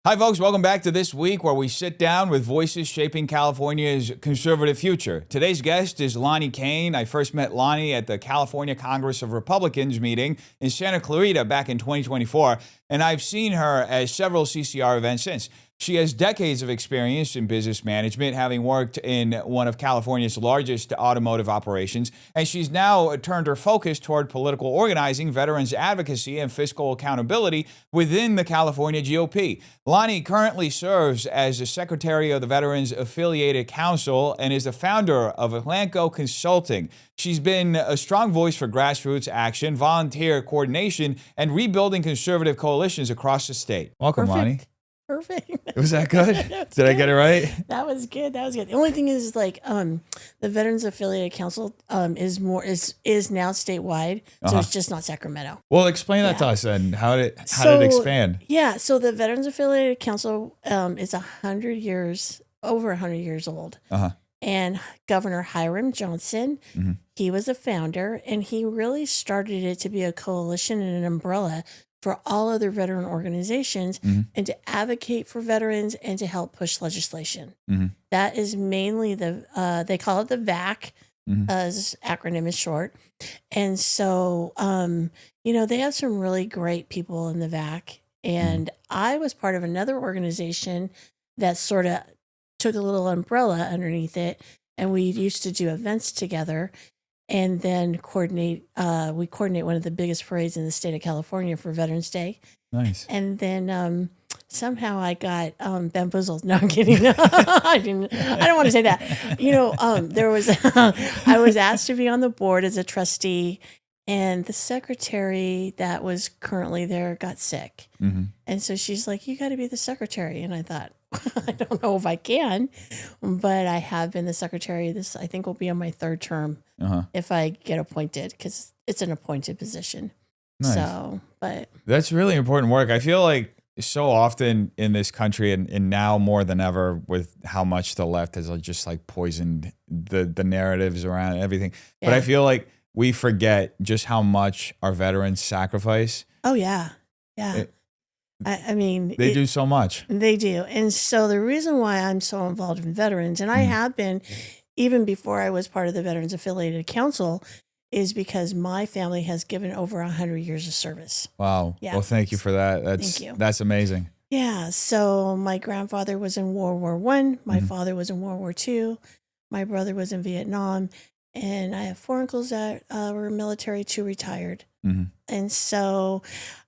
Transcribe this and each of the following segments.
Hi, folks. Welcome back to This Week, where we sit down with voices shaping California's conservative future. Today's guest is Lani Kane. I first met Lani at the California Congress of Republicans meeting in Santa Clarita back in 2024, and I've seen her at several CCR events since. She has decades of experience in business management, having worked in one of California's largest automotive operations, and she's now turned her focus toward political organizing, veterans advocacy, and fiscal accountability within the California GOP. Lani currently serves as the secretary of the Veterans Affiliated Council and is the founder of Atlanco Consulting. She's been a strong voice for grassroots action, volunteer coordination, and rebuilding conservative coalitions across the state. Welcome, Lani. Perfect. Was that good? Did I get it right? That was good. The only thing is like the Veterans Affiliated Council is now statewide, so it's just not Sacramento. Well, explain that to us then. How did it expand? Yeah, so the Veterans Affiliated Council is over 100 years old. And Governor Hiram Johnson, he was a founder, and he really started it to be a coalition and an umbrella for all other veteran organizations and to advocate for veterans and to help push legislation. That is mainly they call it the VAC, this acronym is short. And so, they have some really great people in the VAC. And I was part of another organization that sort of took a little umbrella underneath it. And we used to do events together. And then we coordinate one of the biggest parades in the state of California for Veterans Day. Nice. And then somehow I got bamboozled. No, I'm kidding. I don't want to say that. I was asked to be on the board as a trustee, and the secretary that was currently there got sick. And so she's like, "You got to be the secretary." And I thought, I don't know if I can, but I have been the secretary. This, I think, will be on my third term if I get appointed, because it's an appointed position. Nice. So, but that's really important work. I feel like so often in this country, and now more than ever, with how much the left has just like poisoned the narratives around everything. Yeah. But I feel like we forget just how much our veterans sacrifice. Oh yeah, yeah. I mean, they do so much. They do. And so the reason why I'm so involved in veterans, and I have been even before I was part of the Veterans Affiliated Council, is because my family has given over 100 years of service. Wow. Yeah. Well, thank you for that. Thank you. That's amazing. Yeah. So my grandfather was in World War I. My father was in World War II. My brother was in Vietnam. And I have 4 uncles that were military, 2 retired. And so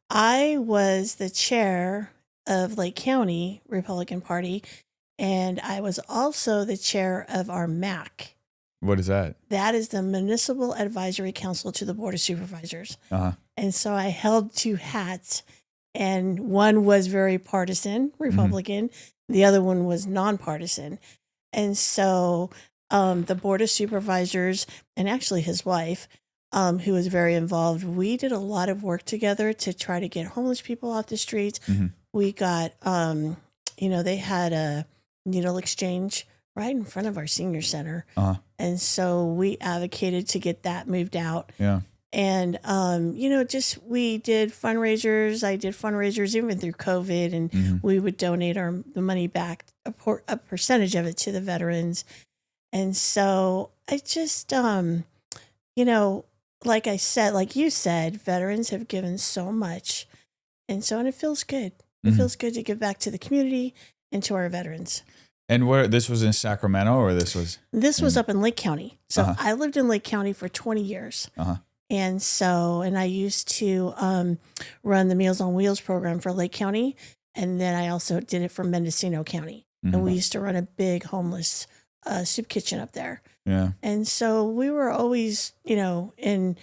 I was the chair of Lake County Republican Party, and I was also the chair of our MAC. What is that? That is the Municipal Advisory Council to the Board of Supervisors. And so I held 2 hats, and one was very partisan, Republican. The other one was nonpartisan. And so the Board of Supervisors, and actually his wife, who was very involved, we did a lot of work together to try to get homeless people off the streets. We got, they had a needle exchange right in front of our senior center. And so we advocated to get that moved out. Yeah. And, we did fundraisers. I did fundraisers even through COVID, and we would donate the money back, a percentage of it, to the veterans. And so I just, like I said, like you said, veterans have given so much. And it feels good. It feels good to give back to the community and to our veterans. And where this was in Sacramento, or this was? This was up in Lake County. So I lived in Lake County for 20 years. And I used to run the Meals on Wheels program for Lake County. And then I also did it for Mendocino County. And we used to run a big homeless soup kitchen up there. Yeah. And so we were always, in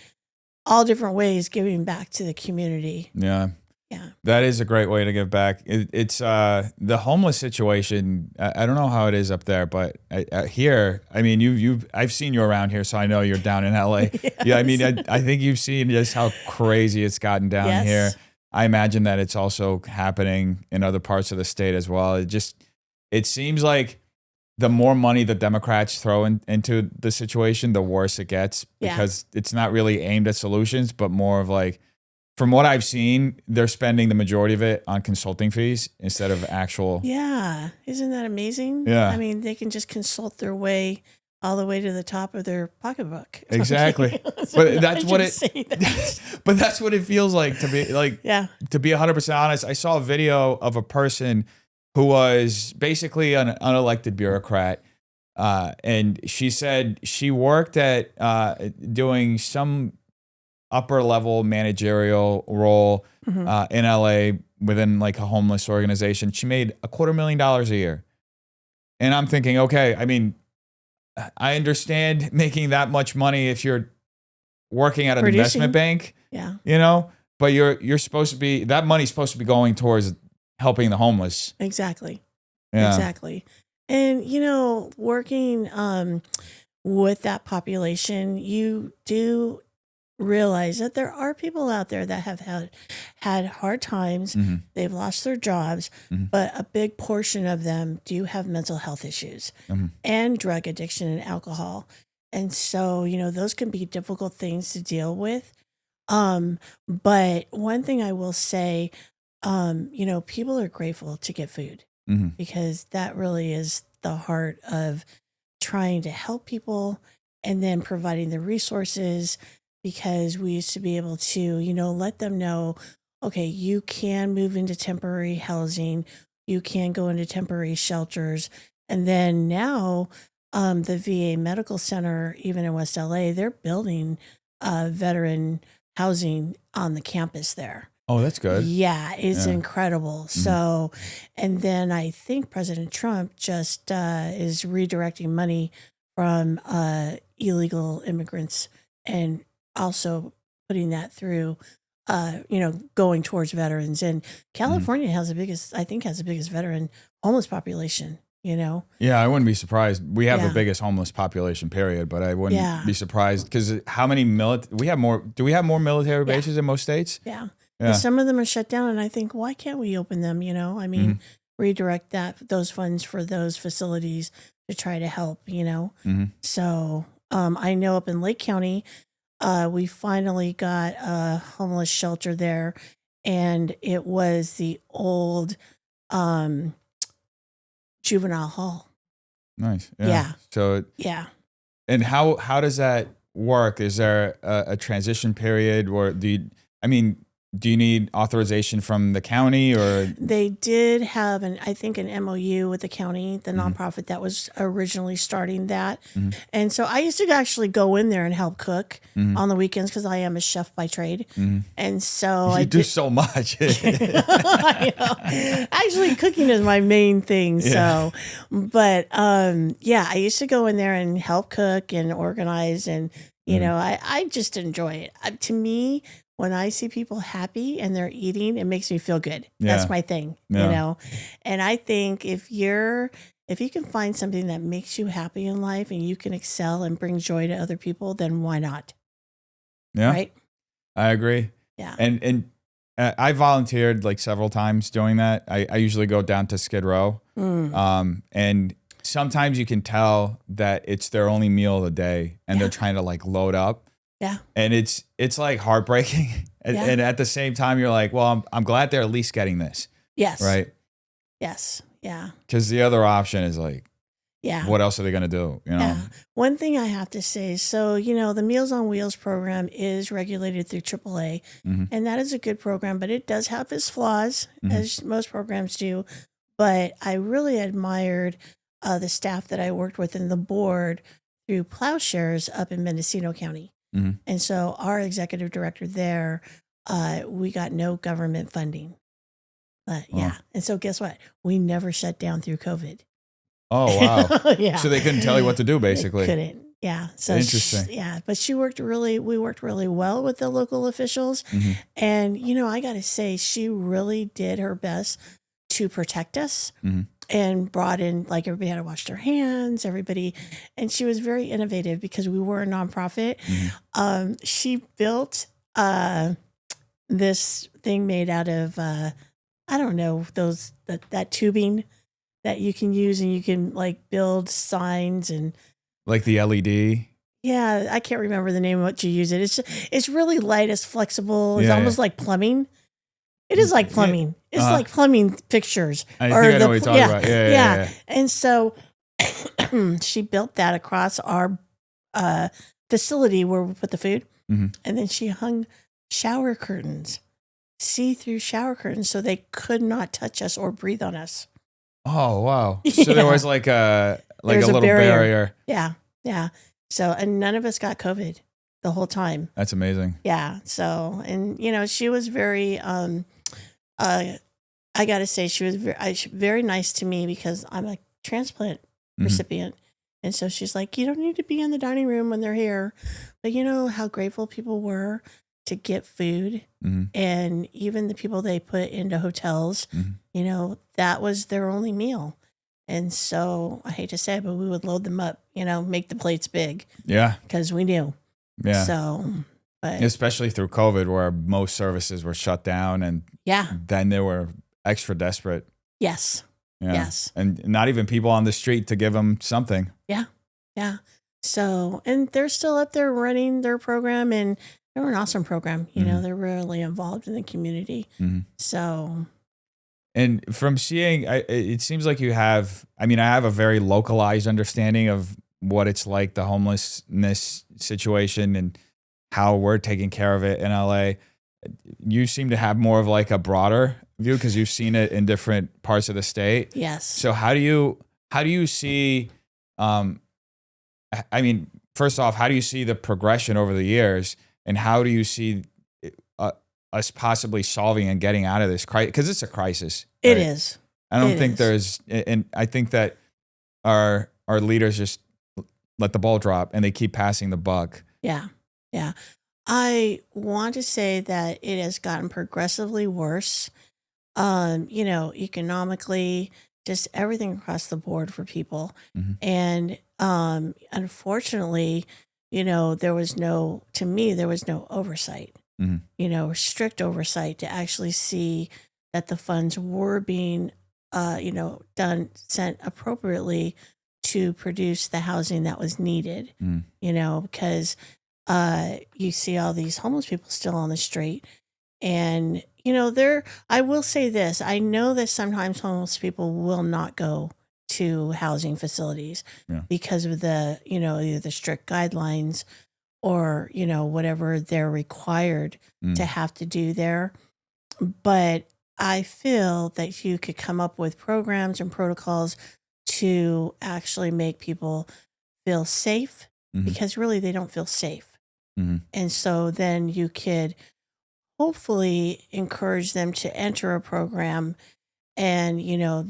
all different ways giving back to the community. Yeah. Yeah. That is a great way to give back. It's the homeless situation. I don't know how it is up there, but here, I mean, I've seen you around here, so I know you're down in LA. Yes. Yeah. I mean, I think you've seen just how crazy it's gotten down here. I imagine that it's also happening in other parts of the state as well. It seems like the more money the Democrats throw into the situation, the worse it gets, because it's not really aimed at solutions, but more of like, from what I've seen, they're spending the majority of it on consulting fees instead of actual. Yeah. Isn't that amazing? Yeah. I mean, they can just consult their way all the way to the top of their pocketbook. Exactly. But that's what it but that's what it feels like to be like. Yeah. To be 100% honest, I saw a video of a person who was basically an unelected bureaucrat. And she said she worked at doing some upper level managerial role in LA within like a homeless organization. She made $250,000 a year. And I'm thinking, okay, I mean, I understand making that much money if you're working at an investment bank, you know, but you're supposed to be, that money's supposed to be going towards helping the homeless. Exactly. Yeah. Exactly. And, you know, working with that population, you do realize that there are people out there that have had hard times. They've lost their jobs, but a big portion of them do have mental health issues and drug addiction and alcohol. And so, you know, those can be difficult things to deal with. But one thing I will say, you know, people are grateful to get food because that really is the heart of trying to help people and then providing the resources, because we used to be able to, you know, let them know, okay, you can move into temporary housing, you can go into temporary shelters. And then now the VA Medical Center, even in West LA, they're building veteran housing on the campus there. Oh, that's good. Yeah, it's incredible. So, and then I think President Trump just is redirecting money from illegal immigrants and also putting that through, you know, going towards veterans. And California has the biggest, I think, has the biggest veteran homeless population, you know? Yeah, I wouldn't be surprised. We have the biggest homeless population, period, but I wouldn't be surprised because how many we have more, do we have more military bases in most states? Yeah. Some of them are shut down, and I think, why can't we open them? You know, I mean, redirect those funds for those facilities to try to help, you know? So I know up in Lake County, we finally got a homeless shelter there, and it was the old juvenile hall. Nice. Yeah. So and how does that work? Is there a transition period, or do you need authorization from the county, or? They did have I think an MOU with the county, the nonprofit that was originally starting that. And so I used to actually go in there and help cook on the weekends because I am a chef by trade. And so you do so much. I know. Actually, cooking is my main thing. So, but I used to go in there and help cook and organize, and you know, I just enjoy it. To me, when I see people happy and they're eating, it makes me feel good. That's my thing, you know? And I think if you can find something that makes you happy in life and you can excel and bring joy to other people, then why not? Yeah. Right. I agree. Yeah. And I volunteered like several times doing that. I usually go down to Skid Row. And sometimes you can tell that it's their only meal of the day and they're trying to like load up. Yeah. And it's like heartbreaking. And at the same time, you're like, well, I'm glad they're at least getting this. Yes. Right. Yes. Yeah. Because the other option is like, what else are they going to do? You know? Yeah. One thing I have to say, so, you know, the Meals on Wheels program is regulated through AAA, and that is a good program, but it does have its flaws, as most programs do. But I really admired the staff that I worked with in the board through Plowshares up in Mendocino County. And so our executive director there, we got no government funding. But and so guess what? We never shut down through COVID. Oh, wow. So they couldn't tell you what to do, basically. They couldn't. Yeah. So interesting. but we worked really well with the local officials. And, you know, I got to say, she really did her best to protect us. And brought in, like, everybody had to wash their hands, and she was very innovative because we were a nonprofit. She built this thing made out of, I don't know, that tubing that you can use, and you can like build signs and like the LED. Yeah, I can't remember the name of what you use it. It's really light, it's flexible. It's Yeah, almost like plumbing. It is like plumbing. It's like plumbing fixtures. I think I know what you're talking about. Yeah. And so she built that across our facility where we put the food. Mm-hmm. And then she hung shower curtains, see-through shower curtains, so they could not touch us or breathe on us. Oh, wow. So there was like a little barrier. Yeah. Yeah. So, and none of us got COVID the whole time. That's amazing. Yeah. So, and she was very, I got to say, she was very nice to me because I'm a transplant recipient. And so she's like, you don't need to be in the dining room when they're here. But you know how grateful people were to get food. And even the people they put into hotels, that was their only meal. And so I hate to say it, but we would load them up, make the plates big. Yeah. Because we knew. Yeah. So, but especially through COVID where most services were shut down and then they were extra desperate. Yes. Yeah. Yes. And not even people on the street to give them something. Yeah. Yeah. So, and they're still up there running their program, and they're an awesome program. They're really involved in the community. So. And from seeing, it seems like you have, I have a very localized understanding of what it's like, the homelessness situation and how we're taking care of it in LA. You seem to have more of like a broader view because you've seen it in different parts of the state. Yes. So how do you see, first off, how do you see the progression over the years, and how do you see us possibly solving and getting out of this crisis? Because it's a crisis. Right? It is. I don't think there's, and I think that our leaders just let the ball drop and they keep passing the buck. Yeah. Yeah. I want to say that it has gotten progressively worse. Economically, just everything across the board for people. And unfortunately, there was no oversight. Strict oversight to actually see that the funds were being, sent appropriately to produce the housing that was needed. Because you see all these homeless people still on the street, and I will say this: I know that sometimes homeless people will not go to housing facilities because of the either the strict guidelines or whatever they're required to have to do there. But I feel that you could come up with programs and protocols to actually make people feel safe, because really they don't feel safe. And so then you could hopefully encourage them to enter a program and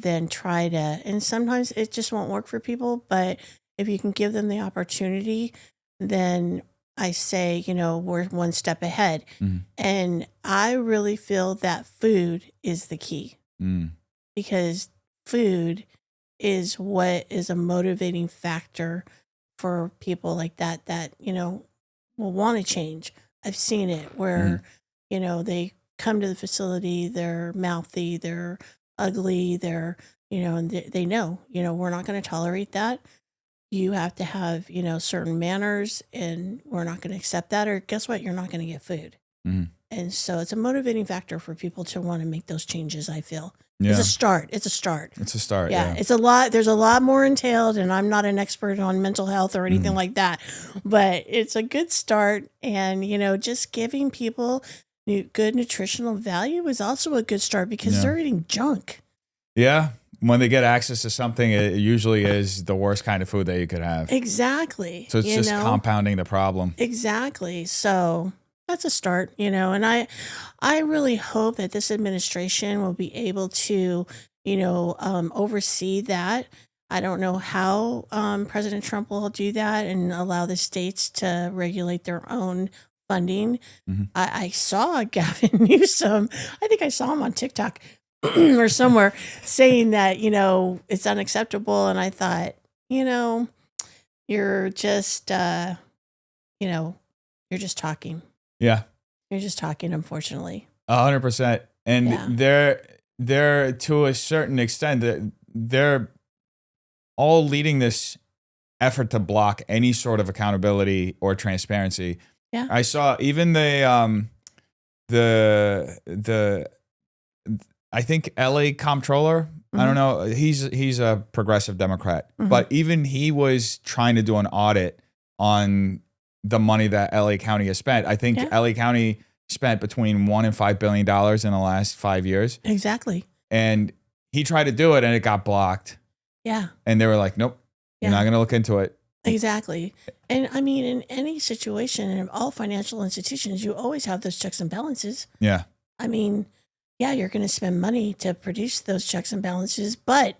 then try to, and sometimes it just won't work for people, but if you can give them the opportunity, then I say, we're one step ahead. And I really feel that food is the key, because food is what is a motivating factor for people like that will want to change. I've seen it where, they come to the facility, they're mouthy, they're ugly, they're, and they know, we're not going to tolerate that. You have to have, certain manners, and we're not going to accept that, or guess what? You're not going to get food. And so it's a motivating factor for people to want to make those changes, I feel. Yeah. It's a start. It's a start. Yeah. It's a lot. There's a lot more entailed, and I'm not an expert on mental health or anything like that, but it's a good start. And, just giving people good nutritional value is also a good start, because they're eating junk. Yeah. When they get access to something, it usually is the worst kind of food that you could have. Exactly. So it's just compounding the problem. Exactly. So that's a start, and I really hope that this administration will be able to, oversee that. I don't know how President Trump will do that and allow the states to regulate their own funding. I saw Gavin Newsom. I think I saw him on TikTok or somewhere saying that, it's unacceptable. And I thought, you're just, you're just talking. Yeah. You're just talking, unfortunately. 100%. And they're to a certain extent, they're all leading this effort to block any sort of accountability or transparency. Yeah. I saw even the I think LA comptroller, I don't know, he's a progressive Democrat, but even he was trying to do an audit on the money that LA County has spent. I think LA County spent between $1 and $5 billion in the last 5 years. Exactly. And he tried to do it and it got blocked. Yeah. And they were like, nope, you're not going to look into it. Exactly. And I mean, in any situation, in all financial institutions, you always have those checks and balances. Yeah. I mean, yeah, you're going to spend money to produce those checks and balances, but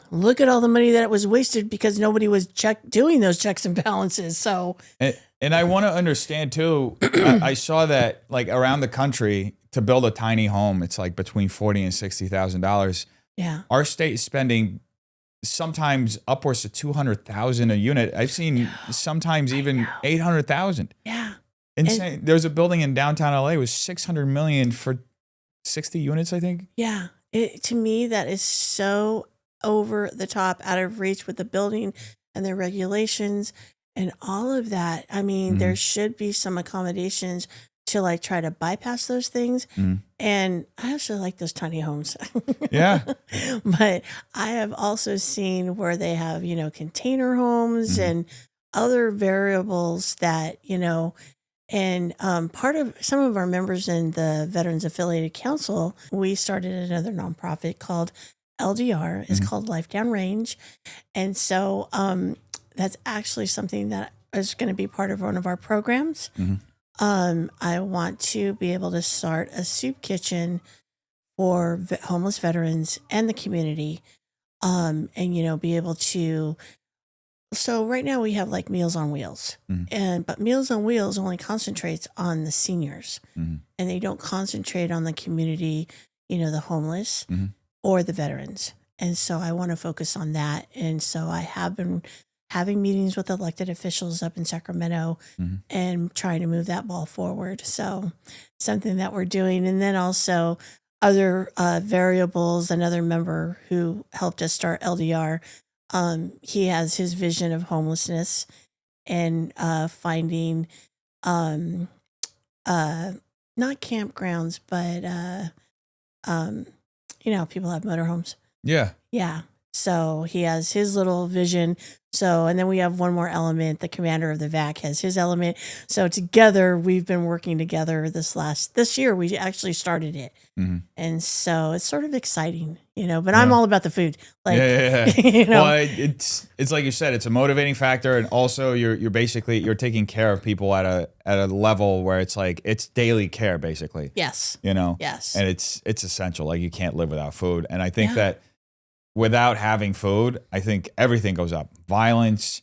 look at all the money that was wasted because nobody was doing those checks and balances. So, and I want to understand too. I saw that like around the country to build a tiny home, it's like between $40,000 and $60,000. Yeah, our state is spending sometimes upwards to $200,000 a unit. I've seen sometimes even $800,000. Yeah, insane. There's a building in downtown LA with $600 million for 60 units, I think. Yeah, to me that is so over the top, out of reach with the building and the regulations and all of that. I mean, there should be some accommodations to like try to bypass those things. And I also like those tiny homes. Yeah. But I have also seen where they have, container homes and other variables that, and part of some of our members in the Veterans Affiliated Council, we started another nonprofit called LDR. It's called Life Downrange. And so that's actually something that is going to be part of one of our programs. I want to be able to start a soup kitchen for homeless veterans and the community. And, be able to. So right now we have like Meals on Wheels, but Meals on Wheels only concentrates on the seniors, and they don't concentrate on the community, the homeless or the veterans. And so I want to focus on that. And so I have been having meetings with elected officials up in Sacramento and trying to move that ball forward. So something that we're doing. And then also other variables, another member who helped us start LDR, he has his vision of homelessness and finding not campgrounds, but people have motorhomes. Yeah. Yeah. So he has his little vision. So, and then we have one more element. The commander of the VAC has his element. So together, we've been working together this year. We actually started it. And so it's sort of exciting, but I'm all about the food. Like, Well, it's like you said, it's a motivating factor. And also you're taking care of people at a level where it's like, it's daily care basically. Yes. Yes. And it's essential. Like you can't live without food. And I think that without having food, I think everything goes up. Violence,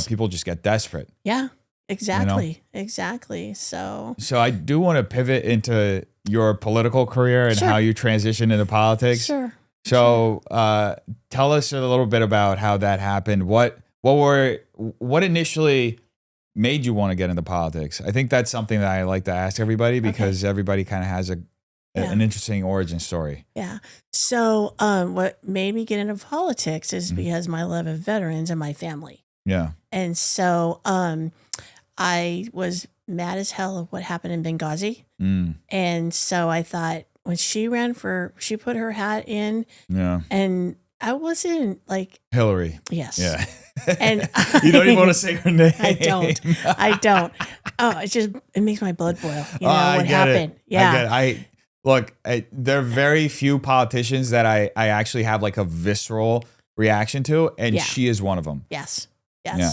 people just get desperate. Yeah, exactly. Exactly. So I do want to pivot into your political career and how you transitioned into politics. Sure. So tell us a little bit about how that happened. What initially made you want to get into politics? I think that's something that I like to ask everybody because everybody kind of has an interesting origin story. Yeah. So what made me get into politics is because my love of veterans and my family. Yeah. And so I was mad as hell of what happened in Benghazi. And so I thought when she put her hat in and I wasn't like Hillary. Yes. Yeah. And you don't even want to say her name. I don't. Oh, it makes my blood boil. What happened. Yeah. I get it. Look, there are very few politicians that I actually have like a visceral reaction to, and she is one of them. Yes. Yeah.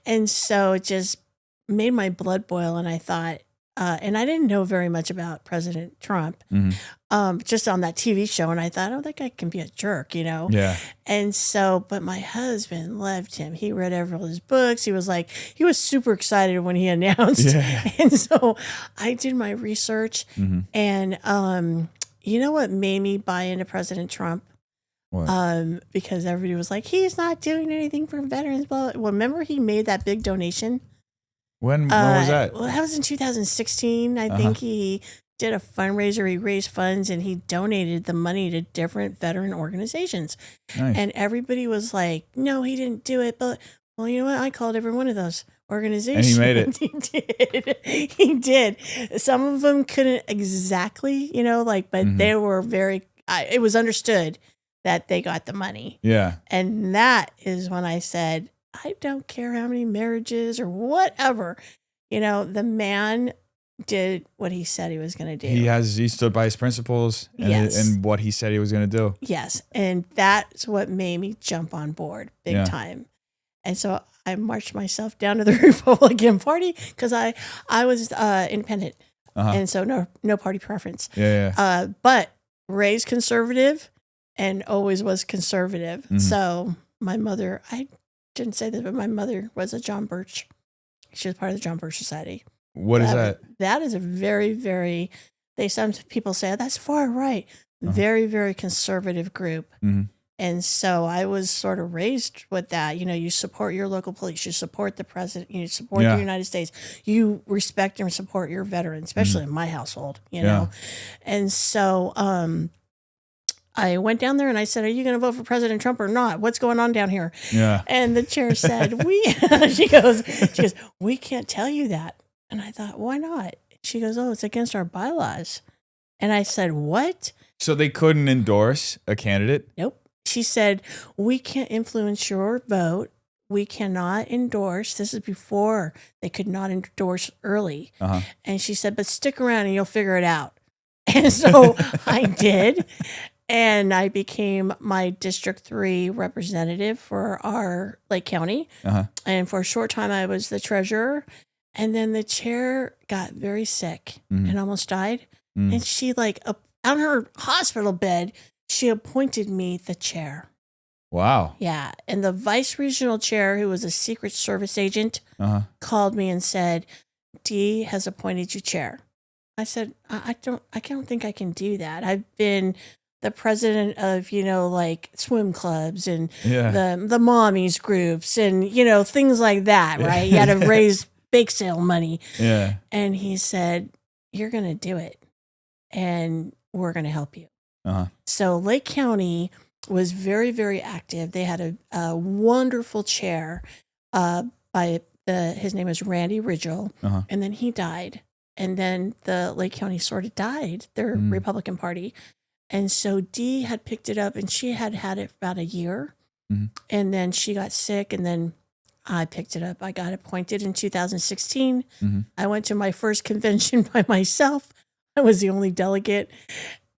And so it just made my blood boil, and I thought, and I didn't know very much about President Trump, just on that TV show, and I thought, oh, that guy can be a jerk, Yeah. And so, but my husband loved him. He read every of his books. He was super excited when he announced. Yeah. And so I did my research, and you know what made me buy into President Trump? What? Because everybody was like, he's not doing anything for veterans. Blah, blah. Well, remember he made that big donation? When was that? Well, that was in 2016. I think he did a fundraiser. He raised funds and he donated the money to different veteran organizations. Nice. And everybody was like, no, he didn't do it. But, well, you know what? I called every one of those organizations. And he made it. He did. He did. Some of them couldn't exactly, but they were it was understood that they got the money. Yeah. And that is when I said, I don't care how many marriages or whatever. The man did what he said he was going to do. He stood by his principles and what he said he was going to do. Yes. And that's what made me jump on board big time. And so I marched myself down to the Republican Party because I was independent. And so no party preference. Yeah. But raised conservative and always was conservative. So my mother, I didn't say this, but my mother was a John Birch. She was part of the John Birch Society. What is that? That is a very, very, some people say, that's far right. Very, very conservative group. And so I was sort of raised with that. You support your local police, you support the president, you support the United States, you respect and support your veterans, especially in my household, know. And so I went down there and I said, are you going to vote for President Trump or not? What's going on down here? Yeah. And the chair said, she goes, we can't tell you that. And I thought, why not? She goes, oh, it's against our bylaws. And I said, what? So they couldn't endorse a candidate? Nope. She said, we can't influence your vote. We cannot endorse. This is before they could not endorse early. And she said, but stick around and you'll figure it out. And so I did. And I became my District 3 representative for our Lake County. And for a short time, I was the treasurer. And then the chair got very sick and almost died. And she, on her hospital bed, she appointed me the chair. Wow. Yeah. And the vice regional chair, who was a Secret Service agent, called me and said, Dee has appointed you chair. I said, I don't think I can do that. I've been the president of, swim clubs and the mommies groups and, things like that, right? You had to raise bake sale money. Yeah. And he said, you're going to do it and we're going to help you. So Lake County was very, very active. They had a wonderful chair his name was Randy Ridgel, and then he died. And then the Lake County sort of died, their Republican Party. And so Dee had picked it up and she had it for about a year. And then she got sick and then I picked it up. I got appointed in 2016. I went to my first convention by myself. I was the only delegate.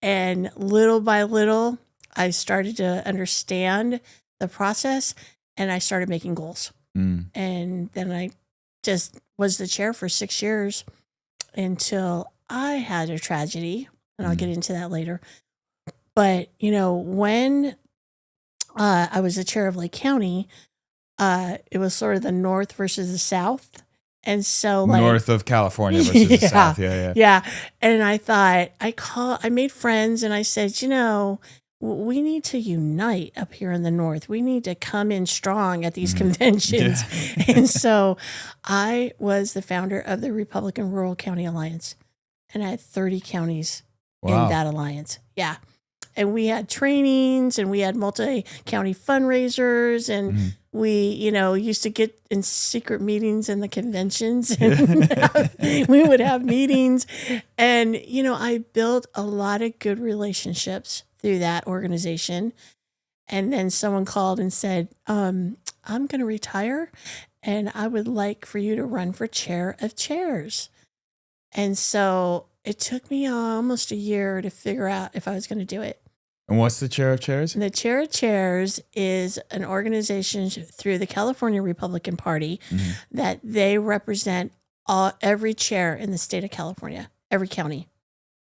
And little by little, I started to understand the process and I started making goals. And then I just was the chair for 6 years until I had a tragedy. And I'll get into that later. But, when I was the chair of Lake County, it was sort of the North versus the South. And so North of California versus the South. Yeah. And I thought, I made friends and I said, we need to unite up here in the North. We need to come in strong at these conventions. And so I was the founder of the Republican Rural County Alliance. And I had 30 counties in that alliance. Yeah. And we had trainings and we had multi-county fundraisers and we, used to get in secret meetings in the conventions and we would have meetings. And, I built a lot of good relationships through that organization. And then someone called and said, I'm going to retire and I would like for you to run for chair of chairs. And so it took me almost a year to figure out if I was going to do it. And what's the Chair of Chairs? The Chair of Chairs is an organization through the California Republican Party that they represent every chair in the state of California, every county.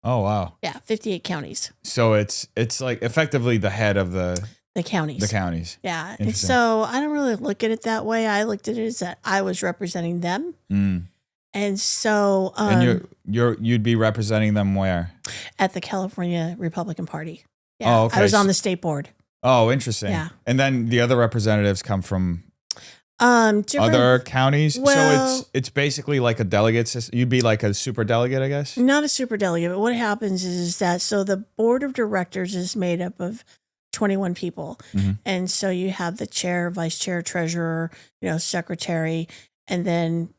Oh, wow. Yeah, 58 counties. So it's like effectively the head of the counties. The counties. Yeah. And so I don't really look at it that way. I looked at it as that I was representing them. And so and you'd be representing them where? At the California Republican Party. Yeah, oh, okay. I was on the state board. Oh, interesting. Yeah. And then the other representatives come from? Different, other counties? well, So it's basically like a delegate system. You'd be like a super delegate, I guess. not a super delegate, but what happens is that so the board of directors is made up of 21 people. Mm-hmm. And so you have the chair, vice chair, treasurer, secretary, and then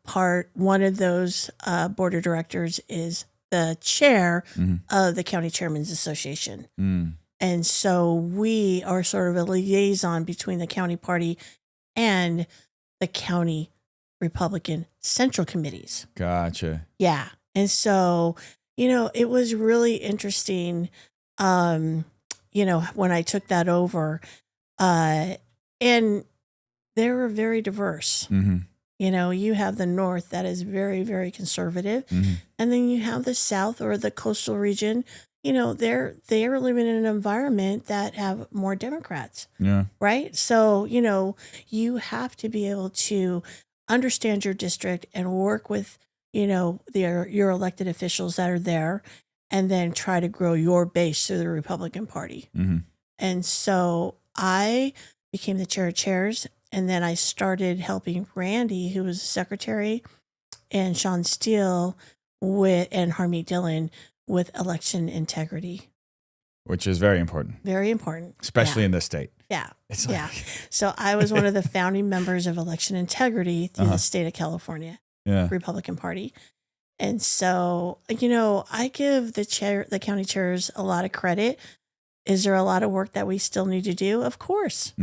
one of those board of directors is the chair of the County Chairmen's Association. Mm. And so we are sort of a liaison between the county party and the county Republican central committees. Gotcha. Yeah. And so, it was really interesting, when I took that over, and they were very diverse. Mm-hmm. You have the North that is very, very conservative. Mm-hmm. And then you have the South or the coastal region. They're living in an environment that have more Democrats. Yeah. Right. So, you have to be able to understand your district and work with, your elected officials that are there, and then try to grow your base through the Republican Party. Mm-hmm. And so I became the chair of chairs, and then I started helping Randy, who was the secretary, and Sean Steele and Harmeet Dillon with election integrity. Which is very important. Very important. Especially in this state. Yeah. It's yeah. So I was one of the founding members of election integrity through the state of California, Republican Party. And so, I give the county chairs a lot of credit. Is there a lot of work that we still need to do? Of course,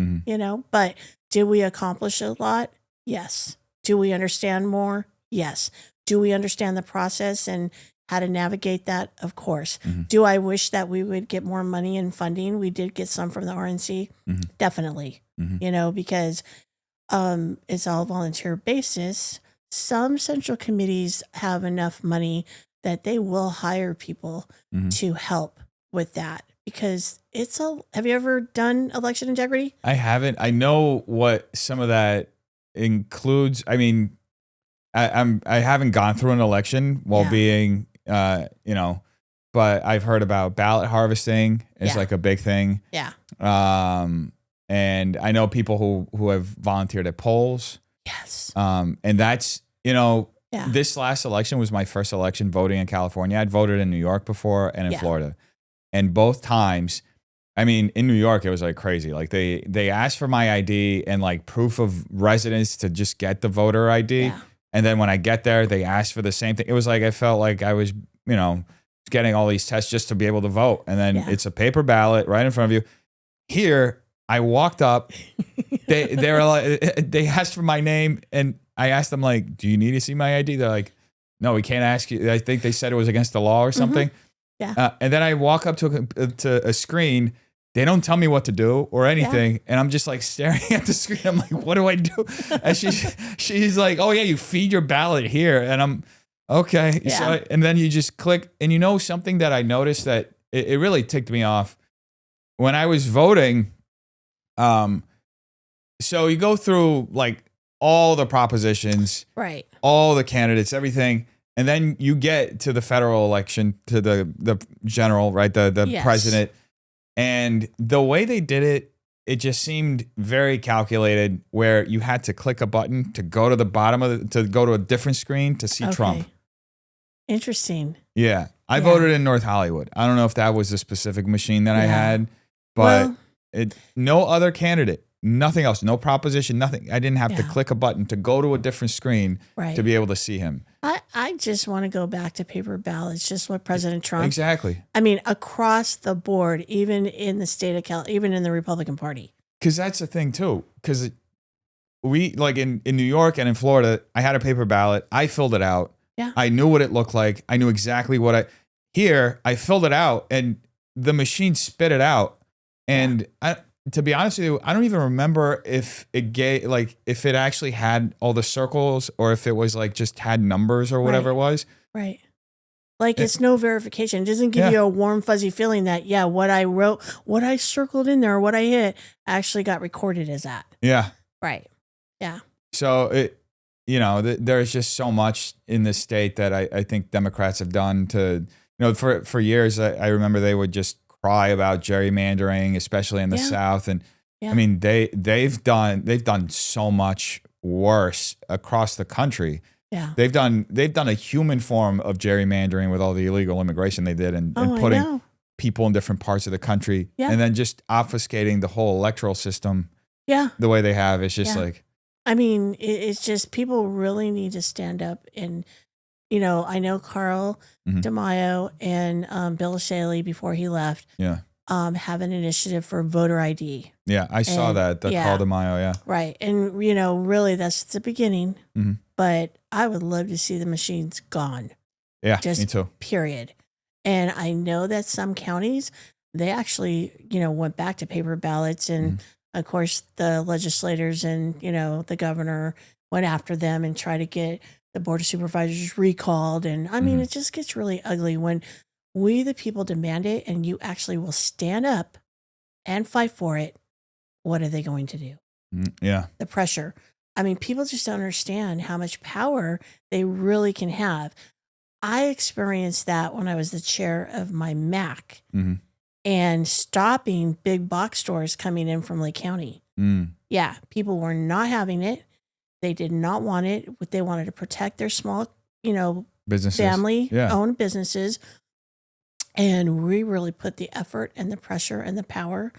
but did we accomplish a lot? Yes. Do we understand more? Yes. Do we understand the process and how to navigate that? Of course. Mm-hmm. Do I wish that we would get more money and funding? We did get some from the RNC. Mm-hmm. Definitely, because it's all volunteer basis. Some central committees have enough money that they will hire people to help with that, because have you ever done election integrity? I haven't. I know what some of that includes. I mean, I haven't gone through an election while being, but I've heard about ballot harvesting is like a big thing. Yeah. And I know people who have volunteered at polls. Yes. And that's, this last election was my first election voting in California. I'd voted in New York before and in Florida. And both times, I mean, in New York, it was like crazy. Like they asked for my ID and like proof of residence to just get the voter ID. Yeah. And then when I get there, they asked for the same thing. It was like I felt like I was, getting all these tests just to be able to vote. And then it's a paper ballot right in front of you. Here, I walked up. They were like, they asked for my name, and I asked them like, "Do you need to see my ID?" They're like, "No, we can't ask you." I think they said it was against the law or something. Yeah. And then I walk up to a screen. They don't tell me what to do or anything. And I'm just like staring at the screen. I'm like, what do I do? And she's like, oh yeah, you feed your ballot here. And I'm okay. Yeah. So, and then you just click, and something that I noticed that it really ticked me off when I was voting. So you go through like all the propositions, right? All the candidates, everything. And then you get to the federal election, to the general, right? The president. And the way they did it, it just seemed very calculated, where you had to click a button to go to the bottom to go to a different screen to see Trump. Interesting. Yeah. I voted in North Hollywood. I don't know if that was the specific machine that I had, but no other candidate, nothing else, no proposition, nothing. I didn't have to click a button to go to a different screen to be able to see him. I just want to go back to paper ballots, just what President Trump. Exactly. I mean, across the board, even in the state of even in the Republican Party. Because that's the thing too. Because we, like in New York and in Florida, I had a paper ballot. I filled it out. Yeah. I knew what it looked like. I knew exactly what here, I filled it out and the machine spit it out. And to be honest with you, I don't even remember if if it actually had all the circles or if it was like just had numbers or whatever it was. Right. Like it's no verification. It doesn't give you a warm, fuzzy feeling that, what I wrote, what I circled in there, or what I hit actually got recorded as that. Yeah. Right. Yeah. So there's just so much in this state that I think Democrats have done to, for years, I remember they would just cry about gerrymandering, especially in the South. And I mean, they've done so much worse across the country. Yeah. They've done a human form of gerrymandering with all the illegal immigration they did and putting people in different parts of the country and then just obfuscating the whole electoral system the way they have. It's just like, I mean, it's just people really need to stand up and, you know, I know Carl DeMaio and Bill O'Shaley before he left have an initiative for voter ID. Yeah, I saw that Carl DeMaio, Right. And, you know, really that's the beginning. But I would love to see the machines gone. Yeah, just me too. Period. And I know that some counties, they actually, you know, went back to paper ballots. And of course, the legislators and, you know, the governor went after them and tried to get the Board of Supervisors recalled. And I mean, it just gets really ugly when we, the people, demand it and you actually will stand up and fight for it. What are they going to do? Yeah. The pressure. I mean, people just don't understand how much power they really can have. I experienced that when I was the chair of my MAC and stopping big box stores coming in from Lake County. Yeah, people were not having it. They did not want it. They wanted to protect their small, you know, businesses, family-owned businesses. And we really put the effort and the pressure and the power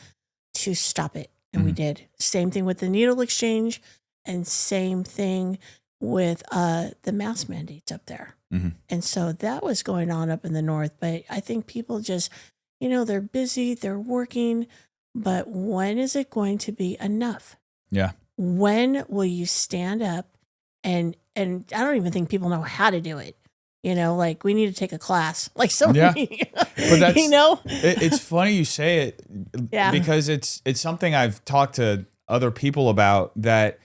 to stop it. And we did. Same thing with the needle exchange. And same thing with the mask mandates up there. And so that was going on up in the north. But I think people just, you know, they're busy, they're working. But when is it going to be enough? Yeah. When will you stand up? And I don't even think people know how to do it. You know, like we need to take a class. Like so many, but that's, you know? It's funny you say it because it's something I've talked to other people about that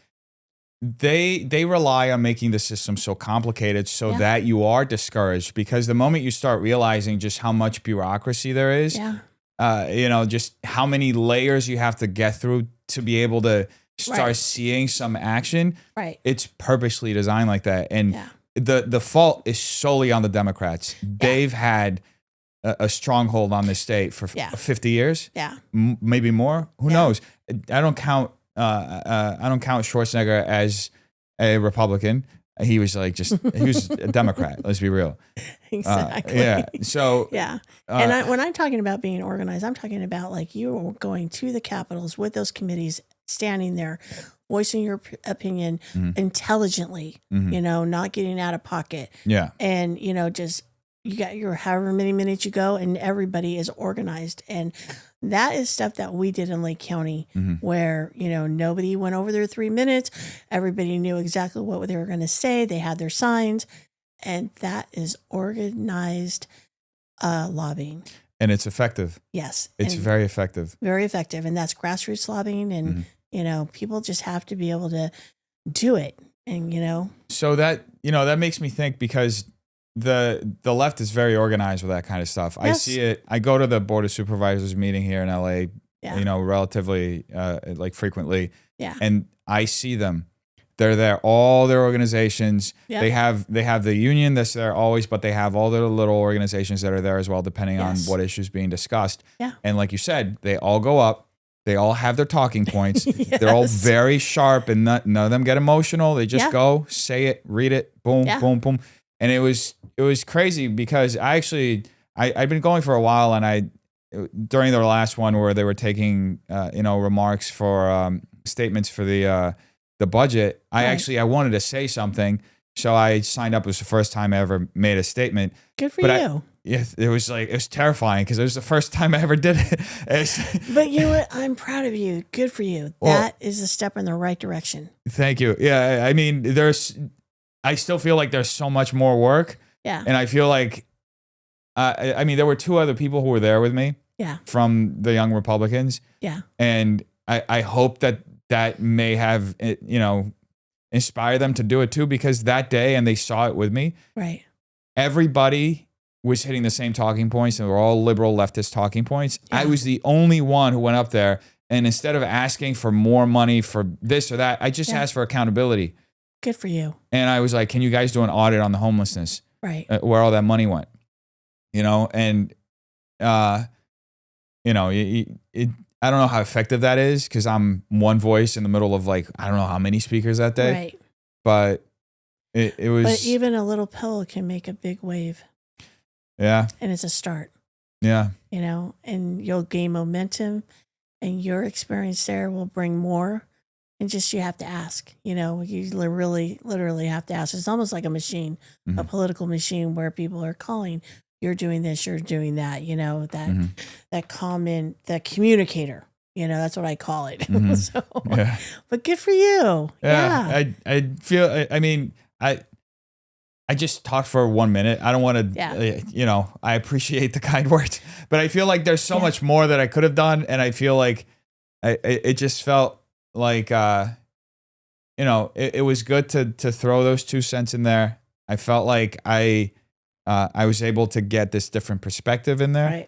they rely on making the system so complicated so that you are discouraged, because the moment you start realizing just how much bureaucracy there is, you know, just how many layers you have to get through to be able to start seeing some action. Right. It's purposely designed like that. And the fault is solely on the Democrats. They've had a stronghold on this state for 50 years. Yeah. Maybe more. Who knows? I don't count Schwarzenegger as a Republican. He was like he was a Democrat. Let's be real. Exactly. So and when I'm talking about being organized, I'm talking about like you going to the capitals with those committees, standing there, voicing your opinion intelligently. You know, not getting out of pocket. Yeah. And you know, just you got your however many minutes you go, and everybody is organized. And that is stuff that we did in Lake County where, you know, nobody went over their 3 minutes. Everybody knew exactly what they were going to say. They had their signs, and that is organized lobbying. And it's effective. Yes. It's very effective. Very effective. And that's grassroots lobbying. And, you know, people just have to be able to do it. And, you know. So that, you know, that makes me think, because the left is very organized with that kind of stuff. Yes. I see it. I go to the Board of Supervisors meeting here in LA, you know, relatively like frequently. Yeah. And I see them. They're there, all their organizations. Yep. They have the union that's there always, but they have all their little organizations that are there as well, depending on what issues being discussed. Yeah. And like you said, they all go up. They all have their talking points. Yes. They're all very sharp, and none of them get emotional. They just go, say it, read it, boom, boom, boom. And it was crazy, because I'd been going for a while, and during their last one where they were taking you know, remarks for statements for the budget, I wanted to say something, so I signed up. It was the first time I ever made a statement. Good for you. It was terrifying, because it was the first time I ever did it. But you know what? I'm proud of you. Good for you. That is a step in the right direction. Thank you. Yeah, I mean, I still feel like there's so much more work. Yeah. And I feel like, I mean, there were 2 other people who were there with me. Yeah. From the Young Republicans. Yeah. And I hope that may have, you know, inspired them to do it too, because that day, and they saw it with me. Right. Everybody was hitting the same talking points, and they were all liberal leftist talking points. Yeah. I was the only one who went up there, and instead of asking for more money for this or that, I just asked for accountability. Good for you. And I was like, can you guys do an audit on the homelessness? Right. Where all that money went, you know? And, you know, I don't know how effective that is because I'm one voice in the middle of like, I don't know how many speakers that day. Right. But it was. But even a little pillow can make a big wave. Yeah. And it's a start. Yeah. You know, and you'll gain momentum, and your experience there will bring more. And just you have to ask, you know, you really literally have to ask. It's almost like a machine, a political machine where people are calling, you're doing this, you're doing that, you know, that common, the communicator, you know, that's what I call it. So, Yeah. but good for you. Yeah. I feel, I mean, I just talked for 1 minute. I don't want to, you know, I appreciate the kind words, but I feel like there's so much more that I could have done. And I feel like it just felt like, you know, it was good to throw those 2 cents in there. I felt like I was able to get this different perspective in there,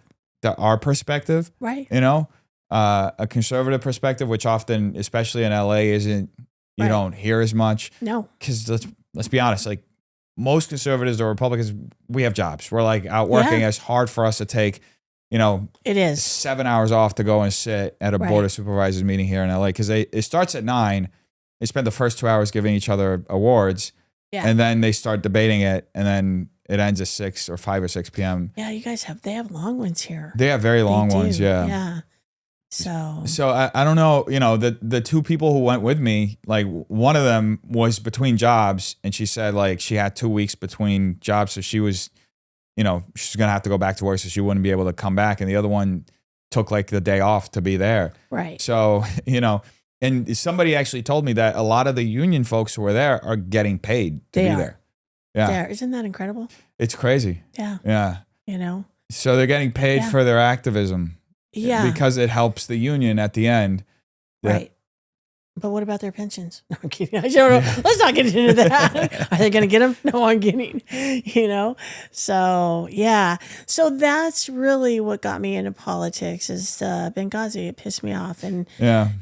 our perspective, you know, a conservative perspective, which often, especially in LA, isn't, you don't hear as much. No. Because let's be honest, like, most conservatives or Republicans, we have jobs. We're like out working. It's hard for us to take, you know, it is 7 hours off to go and sit at a board of supervisors meeting here in LA because it starts at 9. They spend the first 2 hours giving each other awards, and then they start debating it, and then it ends at 6 or 5 or 6 p.m. Yeah, you guys they have long ones here. They have very long ones. Yeah. Yeah. So I don't know, you know, the 2 people who went with me, like one of them was between jobs and she said like she had 2 weeks between jobs. So she was, you know, she's going to have to go back to work so she wouldn't be able to come back. And the other one took like the day off to be there. Right. So, you know, and somebody actually told me that a lot of the union folks who were there are getting paid to be there. Yeah. Isn't that incredible? It's crazy. Yeah. Yeah. You know, so they're getting paid for their activism. Yeah. Because it helps the union at the end. Right. But what about their pensions? No, I'm kidding. I don't know. Let's not get into that. Are they going to get them? No, I'm kidding. You know? So, yeah. So that's really what got me into politics is Benghazi. It pissed me off. And,